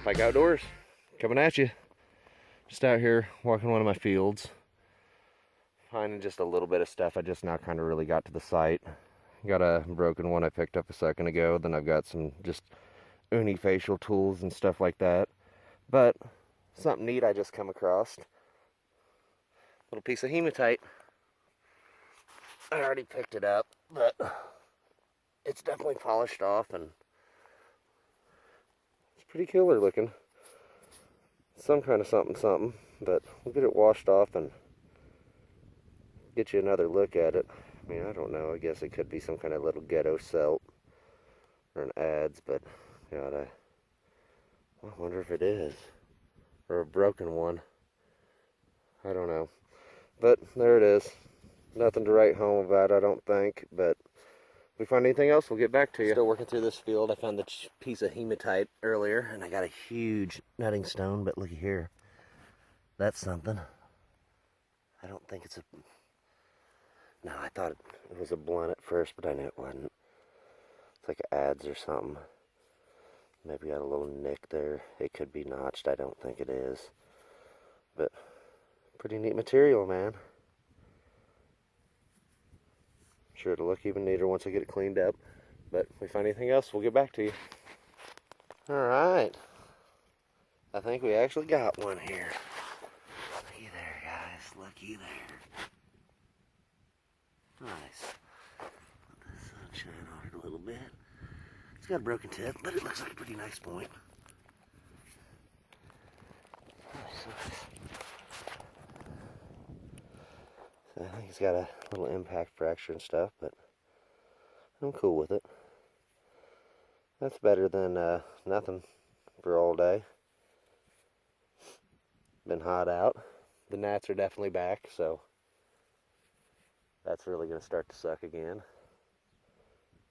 Pike Outdoors, coming at you. Just out here walking one of my fields, finding just a little bit of stuff. I just now kind of really got to the site. Got a broken one I picked up a second ago. Then I've got some just uni facial tools and stuff like that. But something neat I just come across. Little piece of hematite. I already picked it up, but it's definitely polished off and it's pretty killer looking. Some kind of something, but we'll get it washed off and get you another look at it. I mean, I don't know, I guess it could be some kind of little ghetto celt or an adze, but God, I wonder if it is, or a broken one. I don't know, but there it is. Nothing to write home about, I don't think, but if we find anything else, we'll get back to you. Still working through this field. I found the piece of hematite earlier, and I got a huge nutting stone, but looky here. That's something. I don't think it's a... No, I thought it was a blunt at first, but I knew it wasn't. It's like an adze or something. Maybe got a little nick there. It could be notched. I don't think it is. But pretty neat material, man. Sure it'll look even neater once I get it cleaned up. But if we find anything else, we'll get back to you. Alright. I think we actually got one here. Looky there, guys. Looky there. Nice. Let the sun shine on it a little bit. It's got a broken tip, but it looks like a pretty nice point. Nice. So I think it's got a little impact fracture and stuff, but I'm cool with it. That's better than nothing for all day. Been hot out. The gnats are definitely back, so that's really going to start to suck again.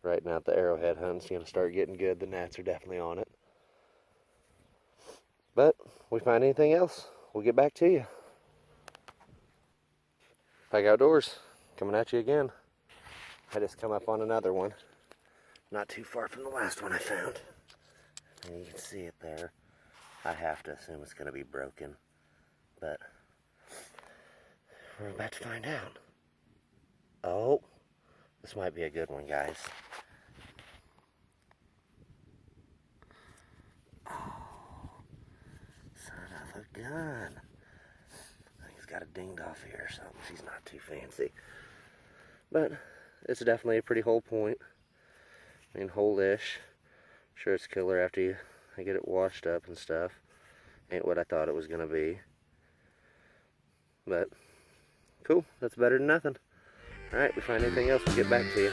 Right now the arrowhead hunt's going to start getting good. The gnats are definitely on it. But if we find anything else, we'll get back to you. Pike Outdoors, coming at you again. I just come up on another one. Not too far from the last one I found. And you can see it there. I have to assume it's going to be broken. But we're about to find out. Oh, this might be a good one, guys. Oh, son of a gun. I think it's got a dinged off here or something. She's not too fancy. But it's definitely a pretty whole point. I mean, whole-ish. Sure it's killer after I get it washed up and stuff. Ain't what I thought it was going to be. But, cool. That's better than nothing. Alright, if we find anything else, we'll get back to you.